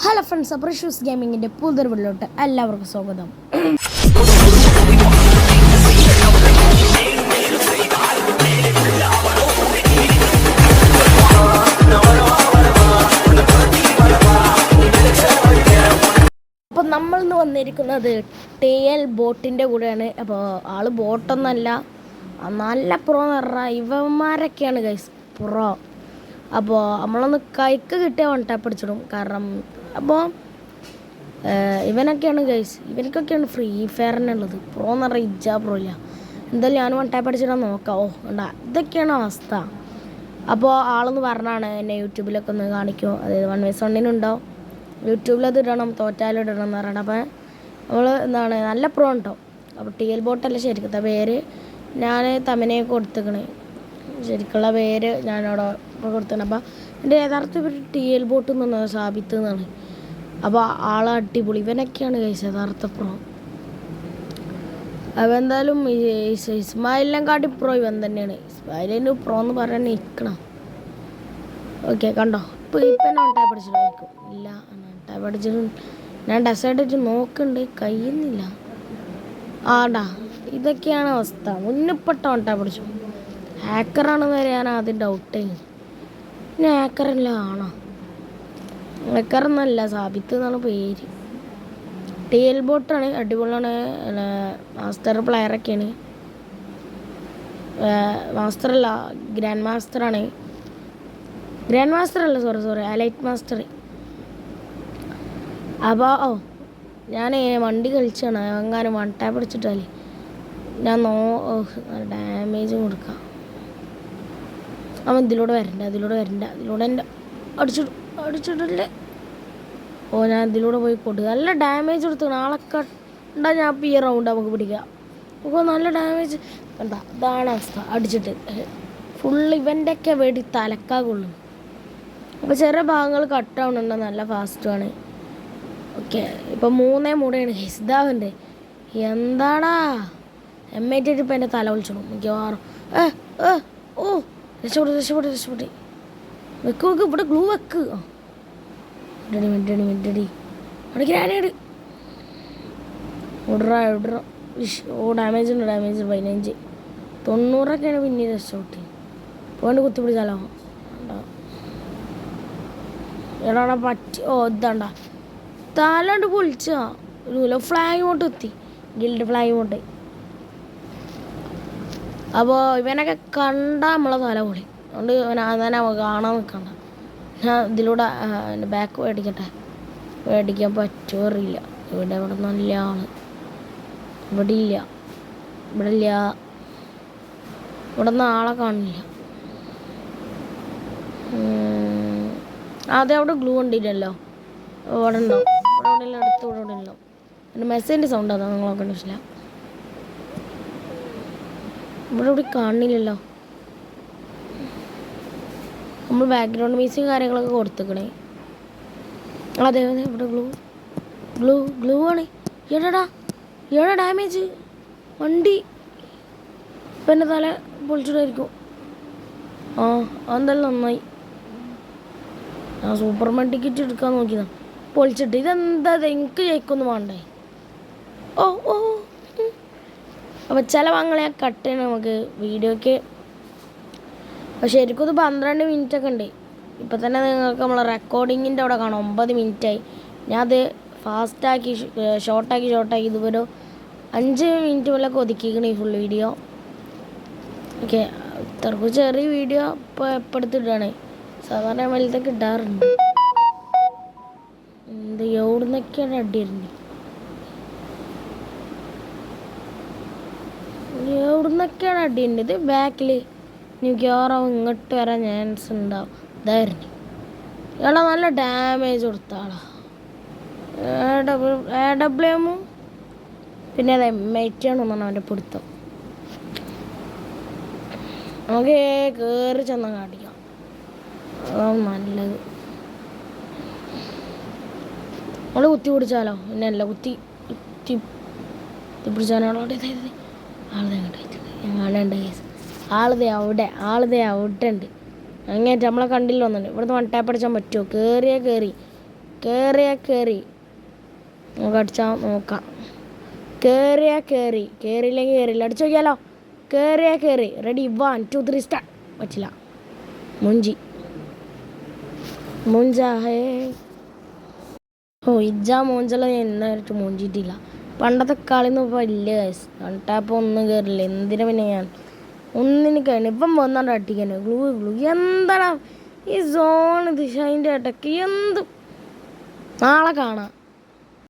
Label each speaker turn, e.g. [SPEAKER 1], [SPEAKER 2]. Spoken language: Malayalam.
[SPEAKER 1] ഹലോ ഫ്രണ്ട്സ്, അപ്രീഷ്യസ് ഗെയിമിങ്ങിൻ്റെ പുതിയൊരുവിലോട്ട് എല്ലാവർക്കും സ്വാഗതം. അപ്പോൾ നമ്മളിന്ന് വന്നിരിക്കുന്നത് ടെയിൽ ബോട്ടിൻ്റെ കൂടെയാണ്. അപ്പോൾ ആള് ബോട്ടൊന്നല്ല, നല്ല പ്രോ എന്ന് പറഞ്ഞാൽ ഇവന്മാരൊക്കെയാണ് ഗൈസ് പ്രോ. അപ്പോൾ നമ്മളൊന്ന് കൈക്ക് കിട്ടിയ വൺ ടാപ്പ് അടിച്ചിടും. കാരണം അപ്പോൾ ഇവനൊക്കെയാണ് ഗൈസ്, ഇവനക്കൊക്കെയാണ് ഫ്രീ ഫയറിനുള്ളത്. പ്രോ എന്ന് പറഞ്ഞാൽ ഇജ്ജാ പ്രോ ഇല്ല. എന്തായാലും ഞാൻ വൺ ടാപ്പ് അടിച്ചിടാൻ നോക്കാം. ഉണ്ടാ, ഇതൊക്കെയാണ് അവസ്ഥ. അപ്പോൾ ആളെന്ന് പറഞ്ഞാണ് എന്നെ യൂട്യൂബിലൊക്കെ ഒന്ന് കാണിക്കും. അതായത് 1v1 ഉണ്ടാവും, യൂട്യൂബിലത് ഇടണം, തോറ്റാലും ഇടണം എന്ന് പറയണം. അപ്പോൾ നമ്മൾ എന്താണ് നല്ല പ്രോ ഉണ്ടോ. അപ്പോൾ ടെയിൽ ബോട്ടല്ല ശരിക്കത്തെ പേര്, ഞാൻ തമിനെ കൊടുത്തേക്കണേ. ശരിക്കുള്ള പേര് ഞാനവിടെ കൊടുത്തണം. അപ്പോൾ എൻ്റെ യഥാർത്ഥ പേര് ടെയിൽ ബോട്ട് എന്ന് പറഞ്ഞാൽ സാബിത്ത് എന്നാണ്. അപ്പോൾ ആളെ അടിപൊളി, ഇവനൊക്കെയാണ് കഴിച്ചത് യഥാർത്ഥ പ്രോ. അപ്പോൾ എന്തായാലും ഇസ്മായിലിനെ കാട്ടി പ്രോ ഇവൻ തന്നെയാണ്. ഇസ്മായിലിന് പ്രോ എന്ന് പറയാൻ നിൽക്കണം. ഓക്കെ, കണ്ടോ ഇപ്പോൾ എന്നെ വൺ പഠിച്ചിട്ടായിരിക്കും. ഇല്ല, വൺ പഠിച്ചിട്ട് ഞാൻ ഡെസേർട്ടായിട്ട് നോക്കുന്നുണ്ട്, കഴിയുന്നില്ല. ആടാ, ഇതൊക്കെയാണ് അവസ്ഥ. മുന്നിപ്പെട്ട വൺ പഠിച്ചു. ഹാക്കറാണെന്ന് വരെ ഞാൻ ആദ്യം ഡൗട്ട് ചെയ്തു. പിന്നെ ഹാക്കറല്ല ആണോ? ഹാക്കറൊന്നല്ല, സാബിത്ത് എന്നാണ് പേര്. ടെയിൽ ബോട്ടാണ്, അടിപൊളിയാണ്. മാസ്റ്റർ പ്ലെയറൊക്കെയാണ്. മാസ്റ്ററല്ല, ഗ്രാൻഡ് മാസ്റ്ററാണ്. ഗ്രാൻഡ് മാസ്റ്റർ അല്ല, സോറി എലൈറ്റ് മാസ്റ്റർ. അപ്പോൾ ഞാൻ വണ്ടി കളിച്ചാണ്. അങ്ങനെ വൺ ടാപ്പ് അടിച്ചിട്ടാലേ ഞാൻ ഡാമേജ് കൊടുക്കാം. അവൻ ഇതിലൂടെ വരണ്ട ഇതിലൂടെ എൻ്റെ അടിച്ചിട്ടില്ലേ. ഞാൻ ഇതിലൂടെ പോയി കൊടുക്കുക. നല്ല ഡാമേജ് കൊടുത്തു. നാളെ കണ്ടാൽ ഞാൻ ഇപ്പോൾ ഈ റൗണ്ട് നമുക്ക് പിടിക്കാം. അപ്പോൾ നല്ല ഡാമേജ് എന്താ, ഇതാണ് അവസ്ഥ. അടിച്ചിട്ട് ഫുൾ ഇവൻ്റെയൊക്കെ വേണ്ടി തലക്കാകൊള്ളും. അപ്പോൾ ചെറിയ ഭാഗങ്ങൾ കട്ടാവുന്നുണ്ട്, നല്ല ഫാസ്റ്റുമാണ്. ഓക്കെ, ഇപ്പോൾ 3-3 ഹിസ്ദാവിൻ്റെ എന്താടാ M8 ഇപ്പോൾ എൻ്റെ തല വിളിച്ചോളും മിക്കവാറും. രക്ഷപ്പെട്ട് വെക്ക് ഇവിടെ ഗ്ലൂ വെക്ക്. മിഡടി അവിടെ ഗ്രാനേഡ് ഓടറാ. ഡാമേജ് ഉണ്ട്, 15 90 പിന്നെ രക്ഷപ്പെട്ട് പോണ്ട് കുത്തി പിടിച്ചാലോ. എടാ പറ്റി. ഇതാണ്ട തലണ്ട് പൊളിച്ചാ. ഒരു ഫ്ലാഗ് കൊണ്ട് എത്തി, ഗിൽഡ് ഫ്ലാഗ് കൊണ്ട്. അപ്പോൾ ഇവനൊക്കെ കണ്ടാൽ നമ്മളെ തല പൊളി. അതുകൊണ്ട് അവനെ കാണാൻ നിൽക്കണ്ട. ഞാൻ ഇതിലൂടെ എൻ്റെ ബാക്ക് മേടിക്കാൻ പറ്റുമോ അറിയില്ല. ഇവിടെ നല്ല ആള് ഇവിടെ ഇല്ല. ഇവിടെ നിന്ന് ആളെ കാണില്ല. ആദ്യം അവിടെ ഗ്ലൂ കണ്ടില്ലല്ലോ. ഇവിടെ ഉണ്ടോ? ഇവിടെ അടുത്ത് ഇവിടെ ഉണ്ടല്ലോ. എൻ്റെ മെസ്സേജിൻ്റെ സൗണ്ട് അതാണ് നിങ്ങളൊക്കെ ഇഷ്ടമില്ല. ഇവിടെ കാണില്ലല്ലോ. നമ്മൾ ബാക്ക്ഗ്രൗണ്ട് മ്യൂസിക് കാര്യങ്ങളൊക്കെ കൊടുത്തേക്കണേ. അതെ ഇവിടെ ഗ്ലൂ ആണ്. ഏടാ ഡാമേജ് വണ്ടി. ഇപ്പം എൻ്റെ തല പൊളിച്ചിട്ടായിരിക്കും. അതെന്തായാലും നന്നായി. ഞാൻ സൂപ്പർമാൻ ടിക്കറ്റ് എടുക്കാൻ നോക്കിയതാണ്, പൊളിച്ചിട്ട്. ഇതെന്താ, എനിക്ക് ജയിക്കൊന്നും വേണ്ടേ. അപ്പോൾ ചില ഭാഗങ്ങൾ ഞാൻ കട്ട് ചെയ്യണം നമുക്ക് വീഡിയോയ്ക്ക്. അപ്പോൾ ശരിക്കും ഇത് 12 മിനിറ്റൊക്കെ ഉണ്ട്. ഇപ്പോൾ തന്നെ നിങ്ങൾക്ക് നമ്മളെ റെക്കോർഡിങ്ങിൻ്റെ അവിടെ കാണാം 9 മിനിറ്റായി. ഞാൻ അത് ഫാസ്റ്റാക്കി ഷോർട്ടാക്കി ഇതുപോലെ 5 മിനിറ്റ് പോലൊക്കെ ഒതുക്കിക്കണേ ഫുൾ വീഡിയോ. ഓക്കെ, ഇത്രക്കും ചെറിയ വീഡിയോ ഇപ്പോൾ എടുത്തിട്ടാണ്. സാധാരണ വലുതൊക്കെ ഇടാറുണ്ട്. എവിടുന്നൊക്കെയാണ് അടിയിരുന്നത്, എവിടുന്നൊക്കെയാണ് അടിയുണ്ട്. ഇത് ബാക്കിൽ മിക്കവാറും ഇങ്ങോട്ട് വരാൻ ചാൻസ് ഉണ്ടാവും. ഇതായിരുന്നു ഇയാളെ നല്ല ഡാമേജ് കൊടുത്ത ആളാ. AWM പിന്നെ അത് M8 ആണെന്നാണ് അവൻ്റെ പിടുത്തം. നമുക്ക് കയറി ചെന്നാൽ കാണിക്കാം, അതാണ് നല്ലത്. നമ്മൾ കുത്തി പിടിച്ചാലോ. പിന്നെ അല്ല കുത്തി പിടിച്ചാലോ. ഞങ്ങളുണ്ട് കേസ്. ആളിതേ അവിടെ ഉണ്ട്. അങ്ങേറ്റം നമ്മളെ കണ്ടില്ല ഒന്നുണ്ട്. ഇവിടുന്ന് വൺ ടാപ്പ് അടിച്ചാൻ പറ്റുമോ? കയറി കയറി നമുക്ക് അടിച്ചാൽ നോക്കാം. കയറിയില്ലെങ്കിൽ കയറിയില്ല. അടിച്ചു നോക്കിയാലോ. കയറി. Ready 1 2 3 start. പറ്റില്ല. മൂഞ്ചാഹേ. ഓ മൂഞ്ചല ഞാൻ എന്നായിട്ട് മൂഞ്ചിട്ടില്ല. പണ്ടത്തെ കളിന്ന് വലിയ കേസ്. ടാപ്പ് ഒന്നും കയറില്ല. എന്തിനാ പിന്നെ ഞാൻ ഒന്നിന് കഴിഞ്ഞു. ഇപ്പം വന്നാണ്ട് അട്ടിക്കാൻ ഗ്ലൂ എന്താണ് ഈ സോൺ ദിശ അതിൻ്റെ ഇടയ്ക്ക് എന്ത്. നാളെ കാണാം.